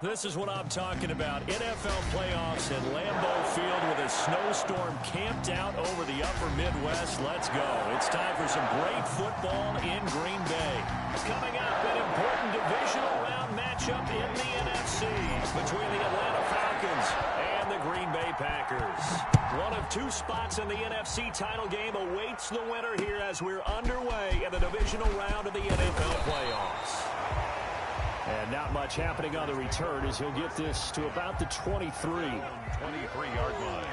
This is what I'm talking about. NFL playoffs in Lambeau Field with a snowstorm camped out over the upper Midwest. Let's go. It's time for some great football in Green Bay. Coming up, an important divisional round matchup in the NFC between the Atlanta Falcons and the Green Bay Packers. One of two spots in the NFC title game awaits the winner here as we're underway in the divisional round of the NFL playoffs. And not much happening on the return as he'll get this to about the 23-yard line.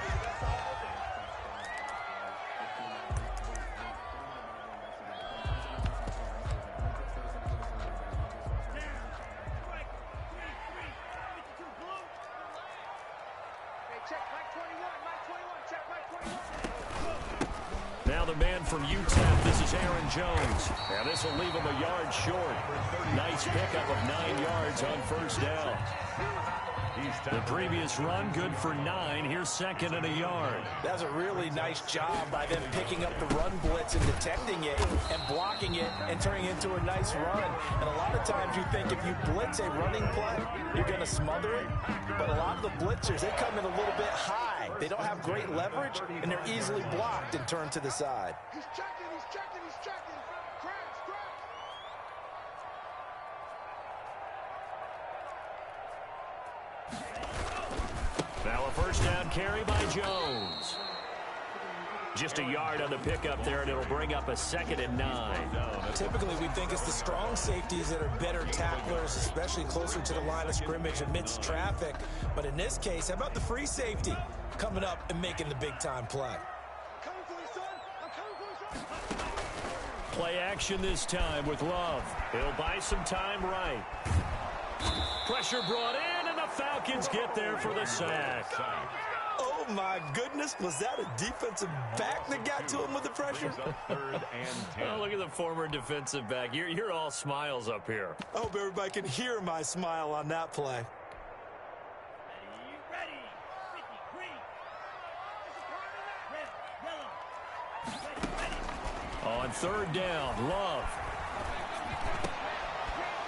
Now the man from UTEP, this is Aaron Jones. And this will leave him a yard short. Nice pickup of 9 yards on first down. The previous run, good for 9. Here's second and a yard. That's a really nice job by them picking up the run blitz and detecting it and blocking it and turning it into a nice run. And a lot of times you think if you blitz a running play, you're going to smother it. But a lot of the blitzers, they come in a little bit high. They don't have great leverage, and they're easily blocked and turned to the side. He's checking, he's checking, he's checking. Crash. Now a first down carry by Jones. Just a yard on the pickup there, and it'll bring up a 2nd and 9. Typically, we think it's the strong safeties that are better tacklers, especially closer to the line of scrimmage amidst traffic. But in this case, how about the free safety coming up and making the big-time play? Play action this time with Love. He'll buy some time right. Pressure brought in, and the Falcons get there for the sack. Oh, my goodness. Was that a defensive back that got to him with the pressure? Oh, look at the former defensive back. You're all smiles up here. I hope everybody can hear my smile on that play. On third down, Love.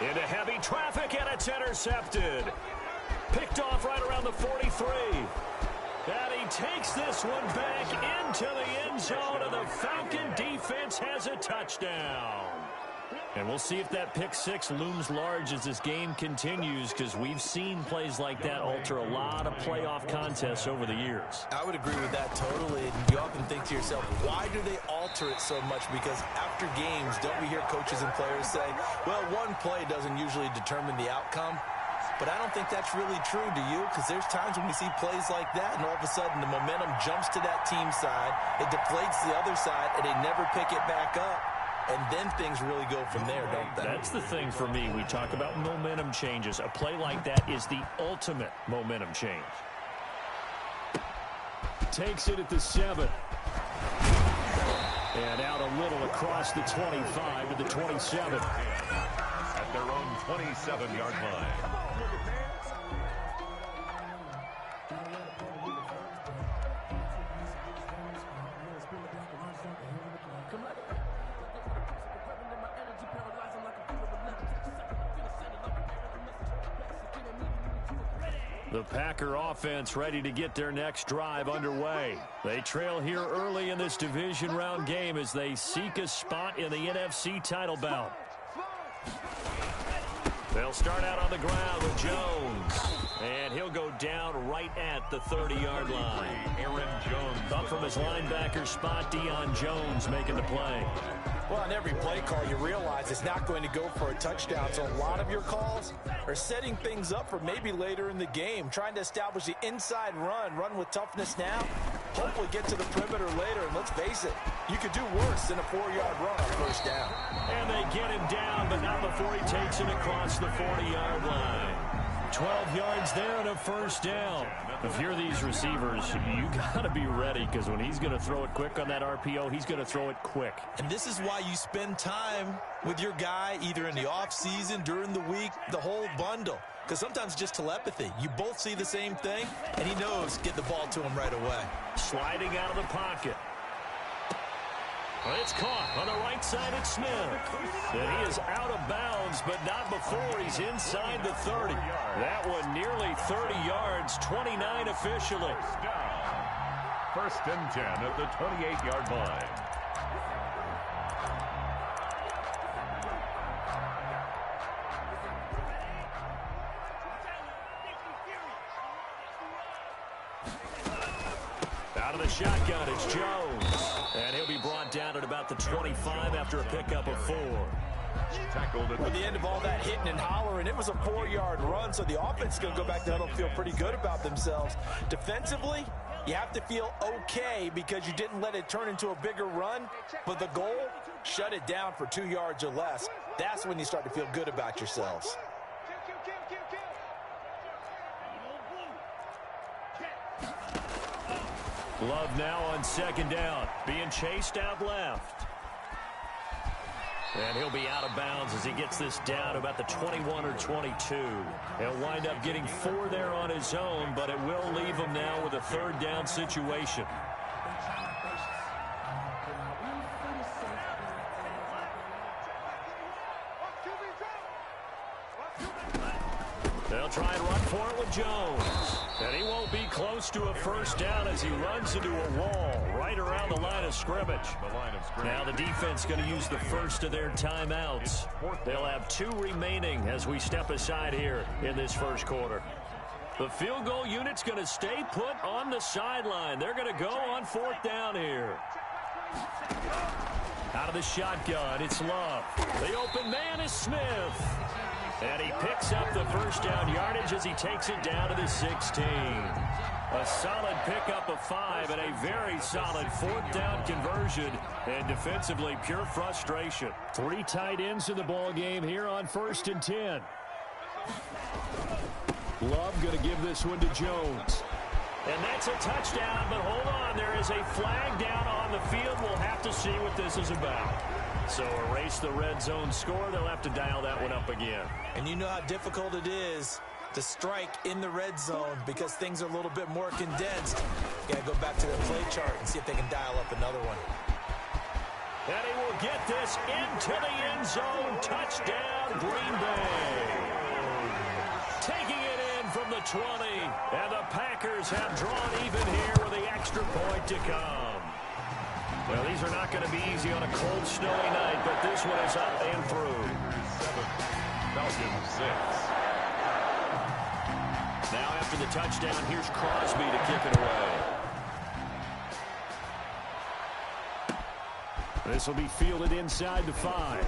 Into heavy traffic, and it's intercepted. Picked off right around the 43. And he takes this one back into the end zone, and the Falcon defense has a touchdown. And we'll see if that pick six looms large as this game continues, because we've seen plays like that alter a lot of playoff contests over the years. I would agree with that totally. And you often think to yourself, why do they alter it so much? Because after games, don't we hear coaches and players say, well, one play doesn't usually determine the outcome? But I don't think that's really true, do you? Because there's times when we see plays like that, and all of a sudden the momentum jumps to that team side, it deflates the other side, and they never pick it back up. And then things really go from there, don't they? That's the thing for me. We talk about momentum changes. A play like that is the ultimate momentum change. Takes it at the 7. And out a little across the 25 to the 27. At their own 27-yard line. The Packer offense ready to get their next drive underway. They trail here early in this division round game as they seek a spot in the NFC title bout. They'll start out on the ground with Jones. And he'll go down right at the 30-yard line. Aaron Jones. Up from his linebacker spot, Deion Jones making the play. Well, on every play call, you realize it's not going to go for a touchdown. So a lot of your calls are setting things up for maybe later in the game, trying to establish the inside run with toughness now, hopefully get to the perimeter later. And let's face it, you could do worse than a 4-yard run on first down. And they get him down, but not before he takes it across the 40-yard line. 12 yards there and a first down. If you're these receivers, you got to be ready, because when he's going to throw it quick on that RPO, he's going to throw it quick. And this is why you spend time with your guy either in the offseason, during the week, the whole bundle. Because sometimes it's just telepathy. You both see the same thing, and he knows get the ball to him right away. Sliding out of the pocket. It's caught on the right side at Smith. And he is out of bounds, but not before he's inside the 30. That one nearly 30 yards, 29 officially. First and 10 at the 28-yard line. Out of the shotgun, it's Jones. And he'll be brought down at about the 25 after a pickup of 4. Tackled At the end of all that hitting and hollering, it was a 4-yard run, so the offense is going to go back down and feel pretty good about themselves. Defensively, you have to feel okay because you didn't let it turn into a bigger run, but the goal, shut it down for 2 yards or less. That's when you start to feel good about yourselves. Love now on second down, being chased out left. And he'll be out of bounds as he gets this down about the 21 or 22. He'll wind up getting 4 there on his own, but it will leave him now with a third down situation. They'll try and run for it with Jones. And he won't be close to a first down as he runs into a wall right around the line of scrimmage. Now the defense going to use the first of their timeouts. They'll have 2 remaining as we step aside here in this first quarter. The field goal unit's going to stay put on the sideline. They're going to go on 4th down here. Out of the shotgun, it's Love. The open man is Smith. And he picks up the first down yardage as he takes it down to the 16. A solid pickup of 5 and a very solid 4th down conversion. And defensively, pure frustration. 3 tight ends in the ball game here on 1st and 10. Love going to give this one to Jones. And that's a touchdown, but hold on. There is a flag down on the field. We'll have to see what this is about. So erase the red zone score. They'll have to dial that one up again. And you know how difficult it is to strike in the red zone because things are a little bit more condensed. You got to go back to their play chart and see if they can dial up another one. And he will get this into the end zone. Touchdown, Green Bay. Taking it in from the 20. And the Packers have drawn even here with the extra point to come. Well, these are not going to be easy on a cold, snowy night, but this one is up and through. 7, Falcons 6. Now after the touchdown, here's Crosby to kick it away. This will be fielded inside the 5.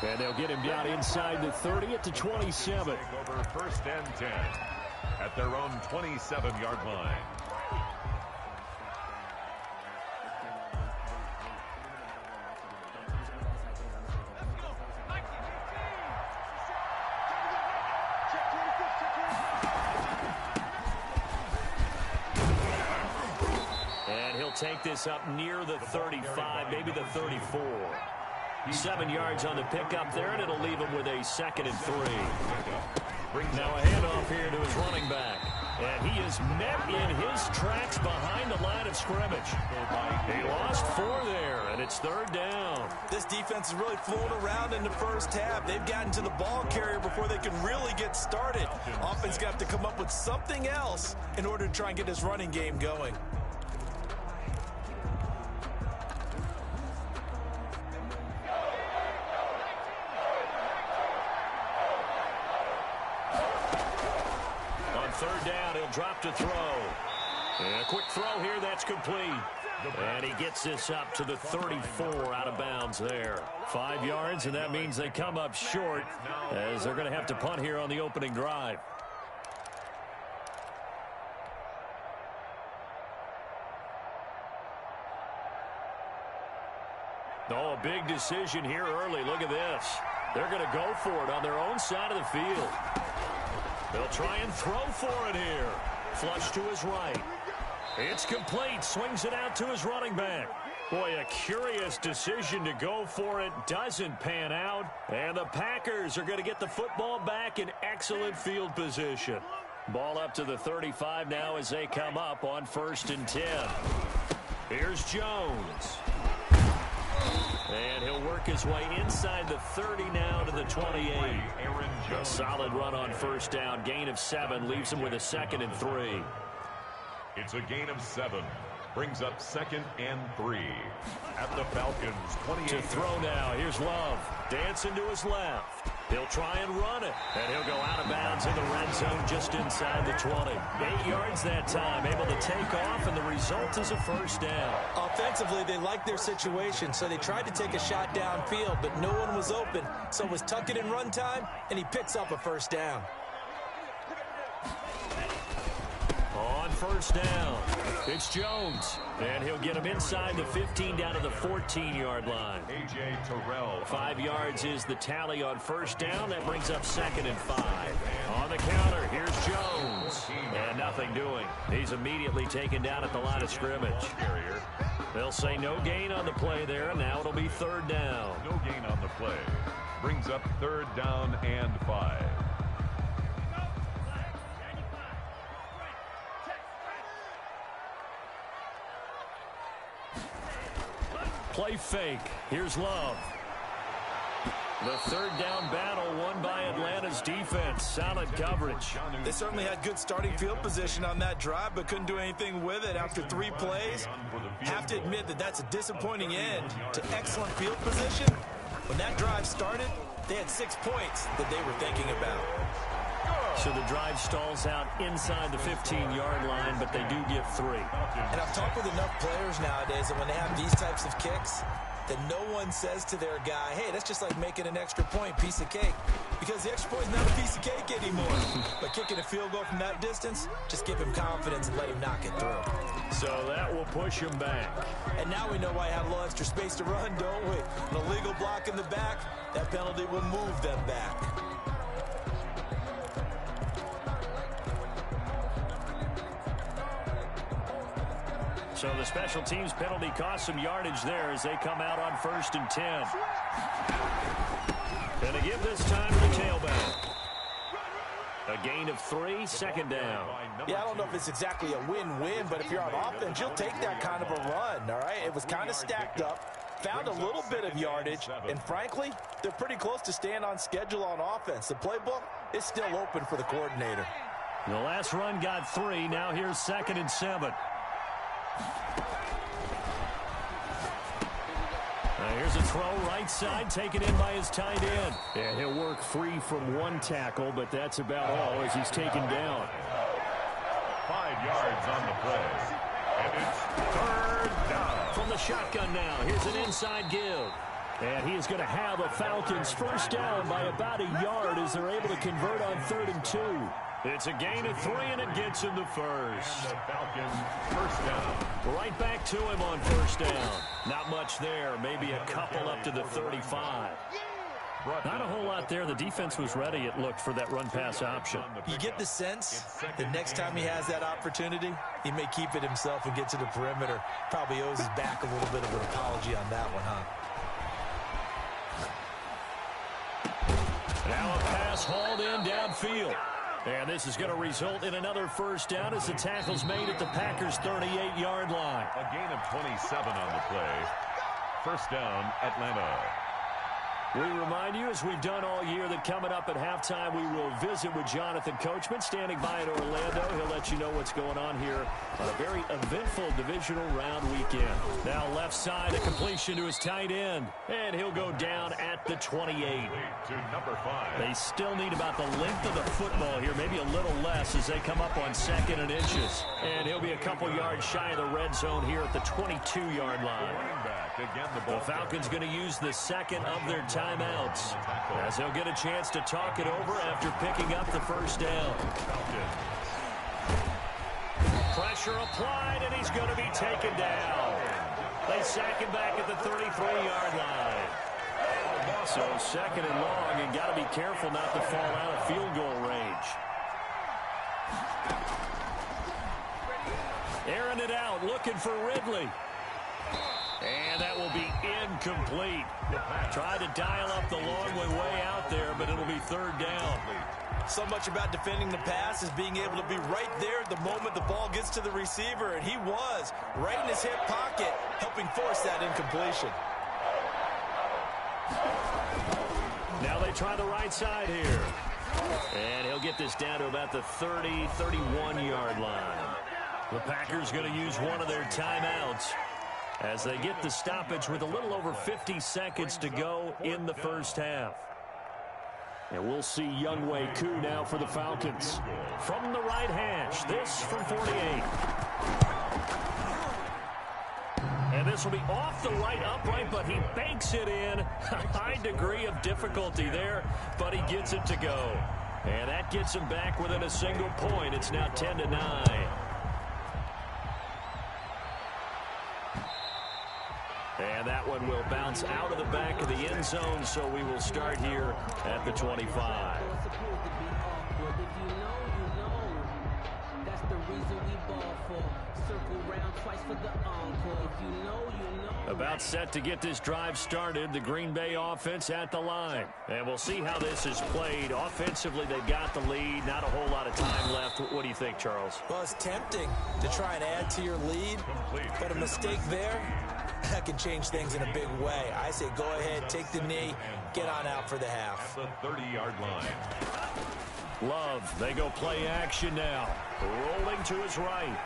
And they'll get him down inside the 30 at the 27. Over 1st and 10 at their own 27-yard line. Take this up near the 35, maybe the 34. 7 yards on the pickup there, and it'll leave him with a 2nd and 3. Now a handoff here to his running back. And he is met in his tracks behind the line of scrimmage. He lost 4 there, and it's 3rd down. This defense is really flown around in the first half. They've gotten to the ball carrier before they can really get started. Offense got to come up with something else in order to try and get this running game going. Drop to throw. And a quick throw here, that's complete. And he gets this up to the 34 out of bounds there. 5 yards, and that means they come up short as they're going to have to punt here on the opening drive. Oh, a big decision here early. Look at this. They're going to go for it on their own side of the field. They'll try and throw for it here. Flush to his right. It's complete. Swings it out to his running back. Boy, a curious decision to go for it. Doesn't pan out. And the Packers are going to get the football back in excellent field position. Ball up to the 35 now as they come up on 1st and 10. Here's Jones. And he'll work his way inside the 30 now to the 28. A solid run on first down. Gain of 7 leaves him with a 2nd and 3. It's a gain of 7. Brings up 2nd and 3 at the Falcons 28. To throw now. Here's Love. Dancing to his left. He'll try and run it. And he'll go out of bounds in the red zone just inside the 20. 8 yards that time. Able to take off, and the result is a first down. Offensively, they liked their situation, so they tried to take a shot downfield, but no one was open. So it was tuck it in run time, and he picks up a first down. On first down, it's Jones. And he'll get him inside the 15 down to the 14-yard line. A.J. Terrell. 5 yards is the tally on first down. That brings up 2nd and 5. On the counter, here's Jones. And nothing doing. He's immediately taken down at the line of scrimmage. They'll say no gain on the play there, and now it'll be 3rd down. No gain on the play. Brings up 3rd down and 5. Play fake. Here's Love. The 3rd down battle won by Atlanta's defense. Solid coverage. They certainly had good starting field position on that drive, but couldn't do anything with it after 3 plays. Have to admit that that's a disappointing end to excellent field position. When that drive started, they had 6 points that they were thinking about. So the drive stalls out inside the 15-yard line, but they do get 3. And I've talked with enough players nowadays that when they have these types of kicks, that no one says to their guy, hey, that's just like making an extra point, piece of cake. Because the extra point is not a piece of cake anymore. But kicking a field goal from that distance, just give him confidence and let him knock it through. So that will push him back. And now we know why I have a little extra space to run, don't we? An illegal block in the back, that penalty will move them back. So the special teams penalty cost some yardage there as they come out on 1st and 10. Gonna give this time to the tailback. A gain of 3, 2nd down. Yeah, I don't know if it's exactly a win-win, but if you're on offense, you'll take that kind of a run, all right? It was kind of stacked up, found a little bit of yardage, and frankly, they're pretty close to staying on schedule on offense. The playbook is still open for the coordinator. The last run got 3. Now here's 2nd and 7. Here's a throw right side, taken in by his tight end. And he'll work free from 1 tackle, but that's about all as he's taken down. 5 yards on the play. And it's 3rd down. From the shotgun now, here's an inside give. And he is going to have a Falcons first down by about a yard as they're able to convert on 3rd and 2. It's a gain of 3, and it gets him to first. And the Falcons first down. Right back to him on first down. Not much there. Maybe a couple up to the 35. Not a whole lot there. The defense was ready, it looked, for that run-pass option. You get the sense that next time he has that opportunity, he may keep it himself and get to the perimeter. Probably owes his back a little bit of an apology on that one, huh? Now a pass hauled in downfield. And this is going to result in another first down as the tackle's made at the Packers' 38-yard line. A gain of 27 on the play. First down, Atlanta. We remind you, as we've done all year, that coming up at halftime, we will visit with Jonathan Coachman, standing by in Orlando. He'll let you know what's going on here on a very eventful divisional round weekend. Now left side, a completion to his tight end, and he'll go down at the 28. To number 5. They still need about the length of the football here, maybe a little less as they come up on 2nd and inches. And he'll be a couple yards shy of the red zone here at the 22-yard line. Again, the Falcons going to use the 2nd of their timeouts as they'll get a chance to talk it over after picking up the first down. Pressure applied, and he's going to be taken down. They sack him back at the 33-yard line. So 2nd and long, and got to be careful not to fall out of field goal range. Airing it out, looking for Ridley. And that will be incomplete. Tried to dial up the long way out there, but it'll be 3rd down. So much about defending the pass is being able to be right there at the moment the ball gets to the receiver, and he was right in his hip pocket, helping force that incompletion. try the right side here. And he'll get this down to about the 30, 31-yard line. The Packers going to use one of their timeouts as they get the stoppage with a little over 50 seconds to go in the first half. And we'll see Younghoe Koo now for the Falcons. From the right hash, this from 48. And this will be off the right upright, but he banks it in. A high degree of difficulty there, but he gets it to go. And that gets him back within a single point. It's now 10-9. And that one will bounce out of the back of the end zone, so we will start here at the 25. About set to get this drive started, the Green Bay offense at the line. And we'll see how this is played. Offensively, they've got the lead. Not a whole lot of time left. What do you think, Charles? Well, it's tempting to try and add to your lead, but a mistake there, that can change things in a big way. I say go ahead, take the knee, get on out for the half. At the 30-yard line. Love, they go play action now. Rolling to his right.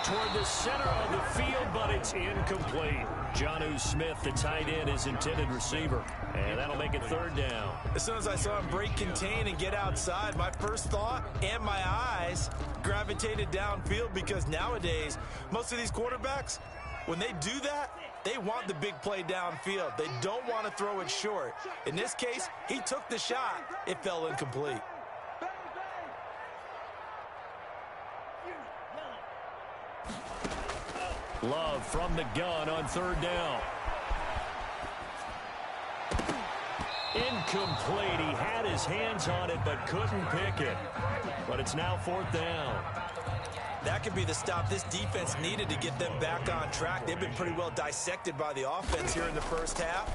Toward the center of the field, but it's incomplete. Jonnu Smith, the tight end, is intended receiver. And that'll make it third down. As soon as I saw him break contain and get outside, my first thought and my eyes gravitated downfield, because nowadays, most of these quarterbacks, when they do that, they want the big play downfield. They don't want to throw it short. In this case, he took the shot. It fell incomplete. Love from the gun on third down. Incomplete. He had his hands on it but couldn't pick it. But it's now fourth down. That could be the stop this defense needed to get them back on track. They've been pretty well dissected by the offense here in the first half.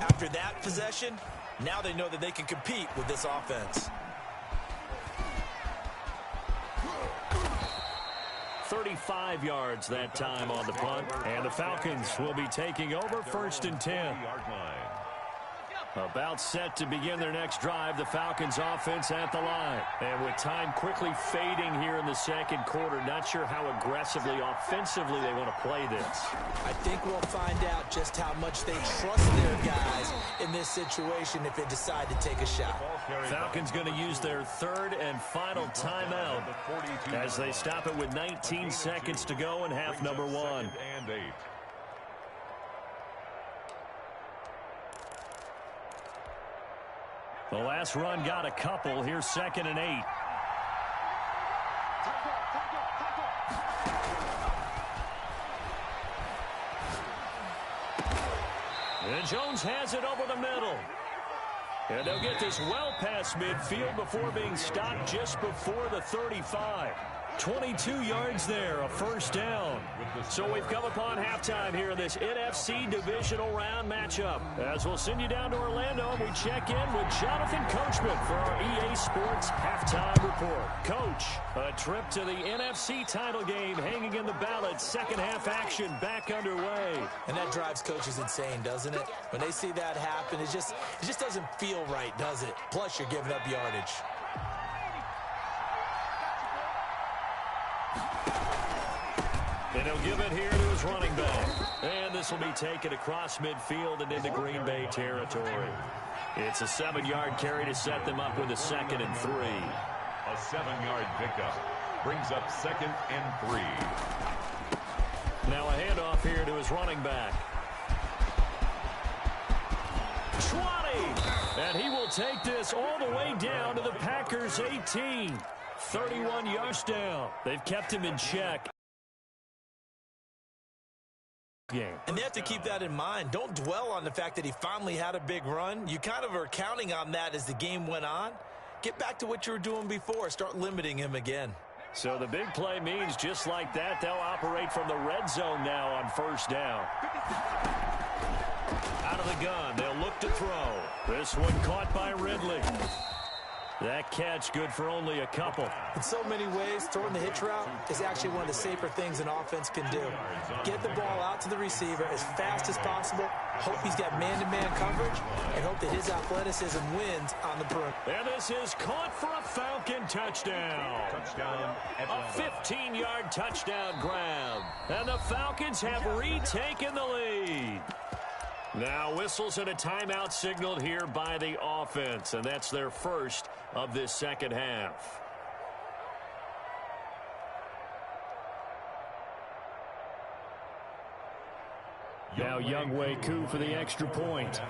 After that possession, now they know that they can compete with this offense. 35 yards that time on the punt. And the Falcons will be taking over first and 10. About set to begin their next drive, the Falcons offense at the line. And with time quickly fading here in the second quarter, not sure how aggressively, offensively they want to play this. I think we'll find out just how much they trust their guys in this situation if they decide to take a shot. Falcons going to use their third and final timeout as they stop it with 19 seconds to go in half number one. The last run got a couple. Here's 2nd and 8. And Jones has it over the middle. And they'll get this well past midfield before being stopped just before the 35. 22 yards there, a first down. So we've come upon halftime here in this NFC divisional round matchup. As we'll send you down to Orlando, and we check in with Jonathan Coachman for our EA Sports Halftime Report. Coach, a trip to the NFC title game hanging in the balance. Second half action back underway. And that drives coaches insane, doesn't it? When they see that happen, it just doesn't feel right, does it? Plus, you're giving up yardage. And he'll give it here to his running back. And this will be taken across midfield and into Green Bay territory. It's a 7-yard carry to set them up with a 2nd and 3. A 7-yard pickup brings up 2nd and 3. Now a handoff here to his running back. 20! And he will take this all the way down to the Packers' 18. 31 yards down. They've kept him in check. Game. And they have to keep that in mind. Don't dwell on the fact that he finally had a big run. You kind of are counting on that as the game went on. Get back to what you were doing before. Start limiting him again. So the big play means just like that, they'll operate from the red zone now on first down. Out of the gun, they'll look to throw. This one caught by Ridley. That catch good for only a couple. In so many ways, throwing the hitch route is actually one of the safer things an offense can do. Get the ball out to the receiver as fast as possible, hope he's got man-to-man coverage, and hope that his athleticism wins on the perimeter. And this is caught for a Falcon touchdown. A 15-yard touchdown grab. And the Falcons have retaken the lead. Now whistles and a timeout signaled here by the offense, and that's their first of this second half. Now Younghoe Koo for the extra point.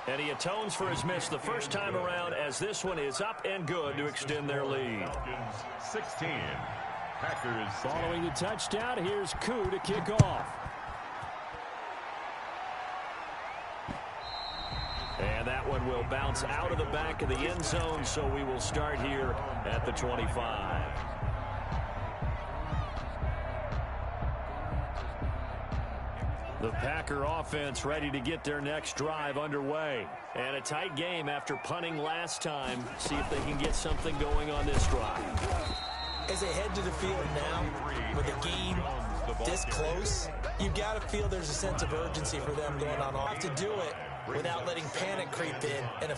And he atones for his miss the first time around, as this one is up and good to extend their lead. 16. Packers. Following the touchdown, here's Koo to kick off. And that one will bounce out of the back of the end zone, so we will start here at the 25. The Packer offense ready to get their next drive underway. And a tight game after punting last time. See if they can get something going on this drive. As they head to the field now, with the game this close, you've got to feel there's a sense of urgency for them going on. Have to do it without letting panic creep in. And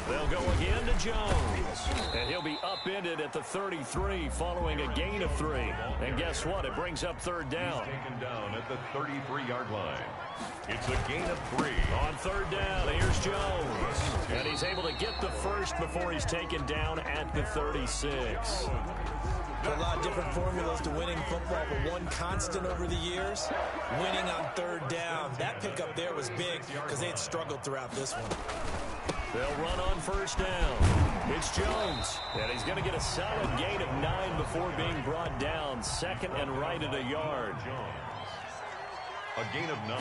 they'll go again to Jones. And he'll be upended at the 33 following a gain of 3. And guess what? It brings up third down. He's taken down at the 33-yard line. It's a gain of 3. On third down, here's Jones. And he's able to get the first before he's taken down at the 36. a lot of different formulas to winning football, but one constant over the years, winning on third down. That pickup there was big because they'd struggled throughout this one. They'll run on first down. It's Jones, and he's going to get a solid gain of 9 before being brought down. Second and right at a yard. A gain of 9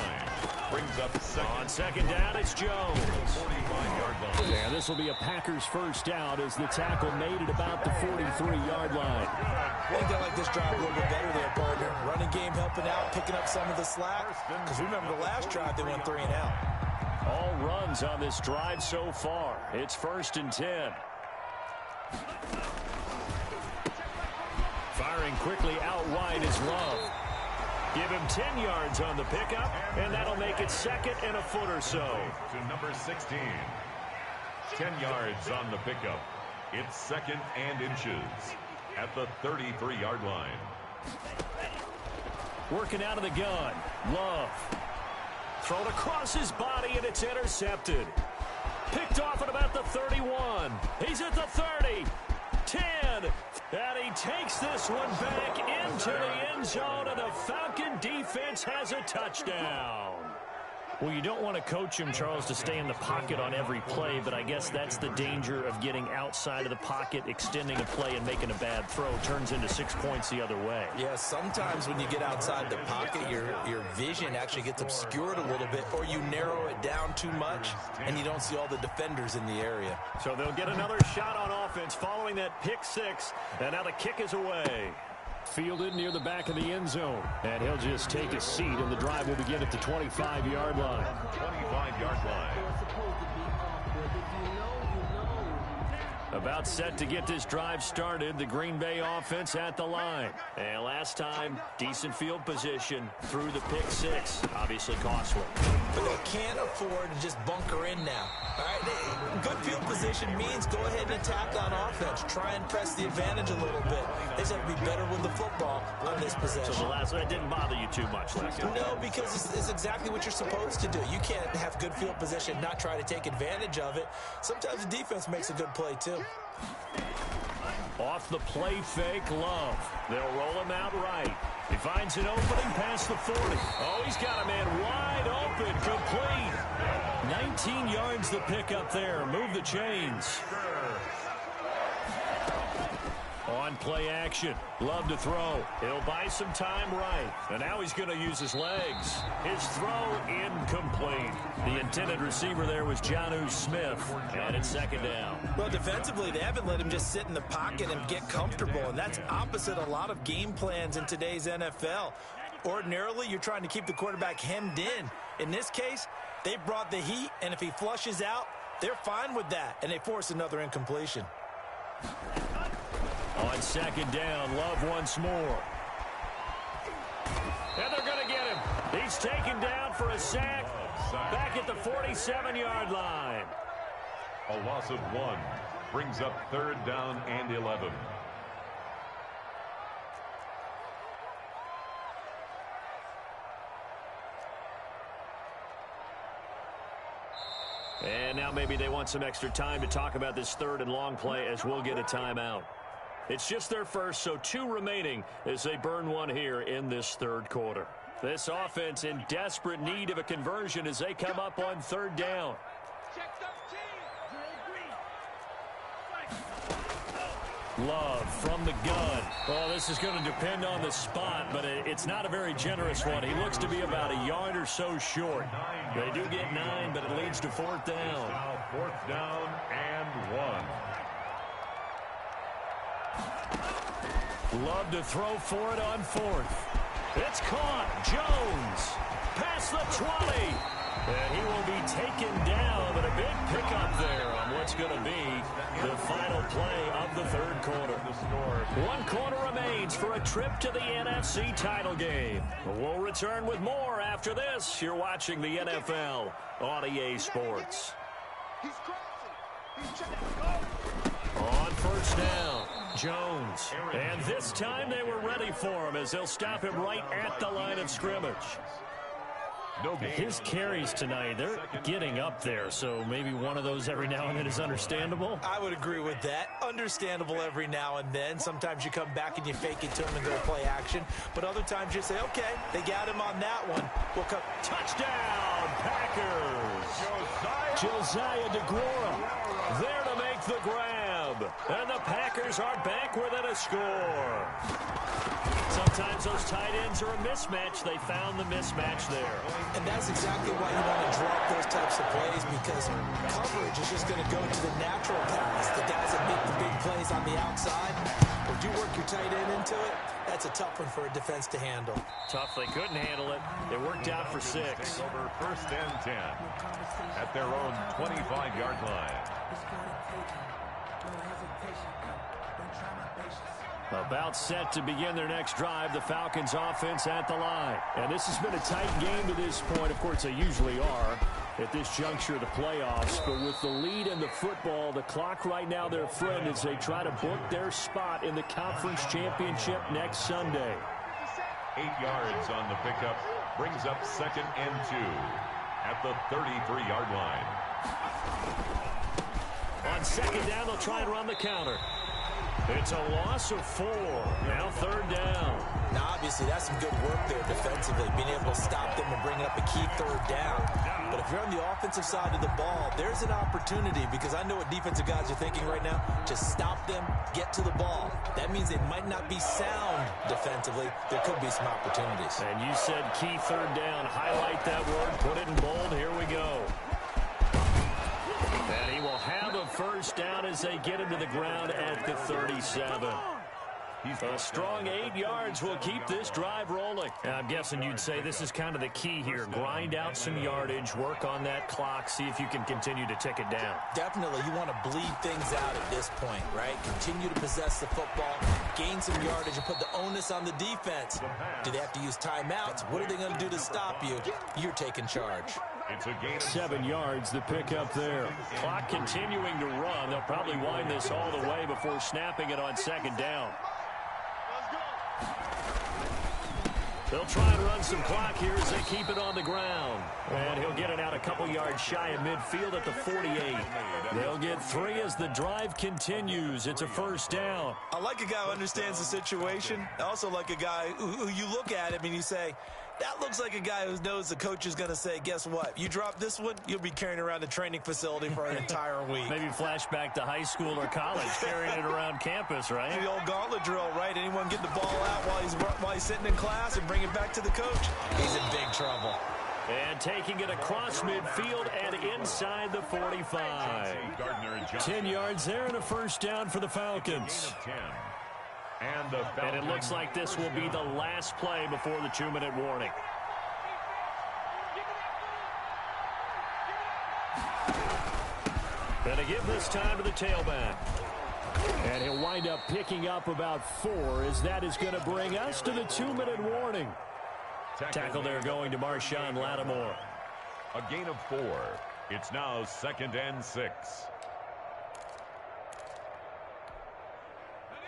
brings up second. On second down, it's Jones. 45-yard line. And this will be a Packers first down as the tackle made it about the 43-yard line. I think I like this drive a little bit better there, partner. Running game helping out, picking up some of the slack. Because remember the last drive, they went 3 and out. All runs on this drive so far. It's 1st and 10. Firing quickly out wide is Love. Give him 10 yards on the pickup, and that'll make it second and a foot or so. To number 16. 10 yards on the pickup. It's second and inches at the 33-yard line. Working out of the gun. Love. Thrown across his body, and it's intercepted. Picked off at about the 31. He's at the 30. 10. And he takes this one back into the end zone, and the Falcon defense has a touchdown. Well, you don't want to coach him, Charles, to stay in the pocket on every play, but I guess that's the danger of getting outside of the pocket, extending a play, and making a bad throw. Turns into 6 points the other way. Yeah, sometimes when you get outside the pocket, your vision actually gets obscured a little bit, or you narrow it down too much, and you don't see all the defenders in the area. So they'll get another shot on offense following that pick 6, and now the kick is away. Fielded near the back of the end zone. And he'll just take a seat, and the drive will begin at the 25-yard line. 25-yard line. About set to get this drive started, the Green Bay offense at the line. And last time, decent field position through the pick 6. Obviously costly. But they can't afford to just bunker in now. All right, good field position means go ahead and attack on offense. Try and press the advantage a little bit. They just have to be better with the football on this possession. So the last one, that didn't bother you too much, Lexi? No, because it's exactly what you're supposed to do. You can't have good field position, not try to take advantage of it. Sometimes the defense makes a good play, too. Off the play fake, Love. They'll roll him out right. He finds an opening past the 40. Oh, he's got a man wide open, complete. 19 yards the pick up there. Move the chains. On play action, Love to throw. He'll buy some time right. And now he's going to use his legs. His throw incomplete. The intended receiver there was Jonnu Smith. And it's second down. Well, defensively, they haven't let him just sit in the pocket and get comfortable. And that's opposite a lot of game plans in today's NFL. Ordinarily, you're trying to keep the quarterback hemmed in. In this case, they brought the heat. And if he flushes out, they're fine with that. And they force another incompletion. On second down, Love once more. And they're going to get him. He's taken down for a sack back at the 47-yard line. A loss of 1 brings up third down and 11. And now maybe they want some extra time to talk about this third and long play as we'll get a timeout. It's just their first, so 2 remaining as they burn 1 here in this third quarter. This offense in desperate need of a conversion as they come up on third down. Love from the gun. Oh, this is going to depend on the spot, but it's not a very generous one. He looks to be about a yard or so short. They do get 9, but it leads to fourth down. Now fourth down and 1. Love to throw for it on fourth. It's caught. Jones past the 20. And he will be taken down, but a big pickup there on what's going to be the final play of the third quarter. 1 quarter remains for a trip to the NFC title game. We'll return with more after this. You're watching the NFL on EA Sports. On first down, Jones. And this time they were ready for him as they'll stop him right at the line of scrimmage. His carries tonight, they're getting up there, so maybe one of those every now and then is understandable. I would agree with that. Understandable every now and then. Sometimes you come back and you fake it to him and go play action. But other times you say, okay, they got him on that one. We'll come. Touchdown, Packers! Josiah DeGuara there to make the grab. And the Packers are back within a score. Sometimes those tight ends are a mismatch. They found the mismatch there. And that's exactly why you want to drop those types of plays, because coverage is just going to go to the natural pass. The guys that make the big plays on the outside, or do work your tight end into it, that's a tough one for a defense to handle. Tough. They couldn't handle it. It worked out for 6. Over first and 10 at their own 25-yard line. About set to begin their next drive, the Falcons offense at the line. And this has been a tight game to this point. Of course, they usually are at this juncture of the playoffs. But with the lead in the football, the clock right now their friend as they try to book their spot in the conference championship next Sunday. 8 yards on the pickup brings up second and 2 at the 33-yard line. On second down, they'll try and run the counter. It's a loss of 4. Now third down. Now, obviously, that's some good work there defensively, being able to stop them and bring up a key third down. But if you're on the offensive side of the ball, there's an opportunity, because I know what defensive guys are thinking right now, to stop them, get to the ball. That means they might not be sound defensively. There could be some opportunities. And you said key third down. Highlight that word. Put it in bold. Here we go. And he will have a first down as they get him to the ground at the 37. A strong 8 yards will keep this drive rolling. And I'm guessing you'd say this is kind of the key here. Grind out some yardage, work on that clock, see if you can continue to tick it down. Definitely, you want to bleed things out at this point, right? Continue to possess the football, gain some yardage, and put the onus on the defense. Do they have to use timeouts? What are they going to do to stop you? You're taking charge. It's a gain of 7 yards, the pickup there. Clock continuing to run. They'll probably wind this all the way before snapping it on second down. They'll try and run some clock here as they keep it on the ground. And he'll get it out a couple yards shy of midfield at the 48. They'll get 3 as the drive continues. It's a first down. I like a guy who understands the situation. I also like a guy who you look at him and you say, That looks like a guy who knows the coach is going to say, guess what? You drop this one, you'll be carrying around the training facility for an entire week. Maybe flashback to high school or college, carrying it around campus, right? The old gauntlet drill, right? Anyone get the ball out while he's sitting in class and bring it back to the coach? He's in big trouble. And taking it across midfield and inside the 45. 10 yards there and a first down for the Falcons. And it looks like this will be the last play before the 2-minute warning. And to give this time to the tailback. And he'll wind up picking up about 4 as that is going to bring us to the 2-minute warning. Tackle there going to Marshawn Lattimore. A gain of 4. It's now 2nd and 6.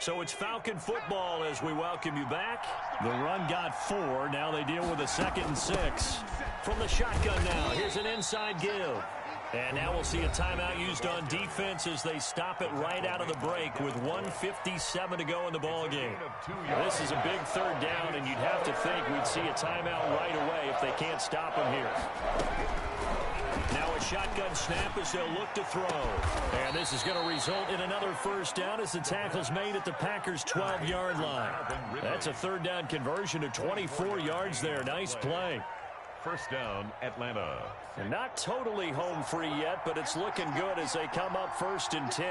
So it's Falcon football as we welcome you back. The run got 4. Now they deal with a 2nd and 6. From the shotgun now, here's an inside give. And now we'll see a timeout used on defense as they stop it right out of the break with 1:57 to go in the ballgame. This is a big 3rd down, and you'd have to think we'd see a timeout right away if they can't stop them here. Now a shotgun snap as they'll look to throw. And this is going to result in another first down as the tackle's made at the Packers' 12-yard line. That's a 3rd down conversion to 24 yards there. Nice play. First down, Atlanta. And not totally home free yet, but it's looking good as they come up 1st and 10.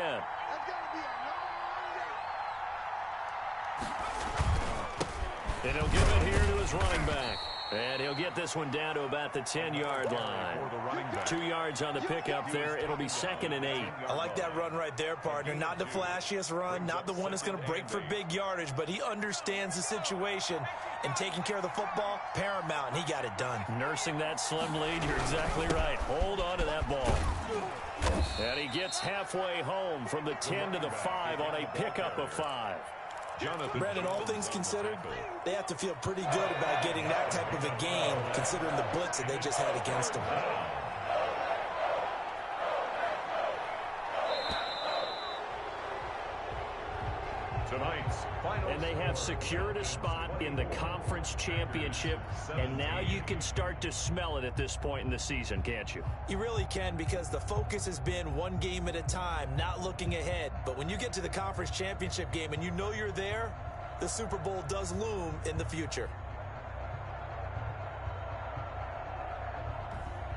And he'll give it here to his running back. And he'll get this one down to about the 10-yard line. 2 yards on the pickup there. It'll be 2nd and 8. I like that run right there, partner. Not the flashiest run, not the one that's going to break for big yardage, but he understands the situation, and taking care of the football, paramount, and he got it done. Nursing that slim lead, you're exactly right. Hold on to that ball. And he gets halfway home from the 10 to the 5 on a pickup of 5. Brandon, all things considered, they have to feel pretty good about getting that type of a gain, considering the blitz that they just had against them. Tonight's final. And they have secured a spot in the conference championship, and now you can start to smell it at this point in the season, can't you? You really can, because the focus has been one game at a time, not looking ahead. But when you get to the conference championship game and you know you're there, the Super Bowl does loom in the future.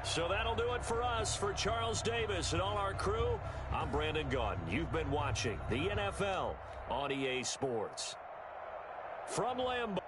So that'll do it for us. For Charles Davis and all our crew, I'm Brandon Gaudin. You've been watching the NFL on EA Sports. From Lambeau.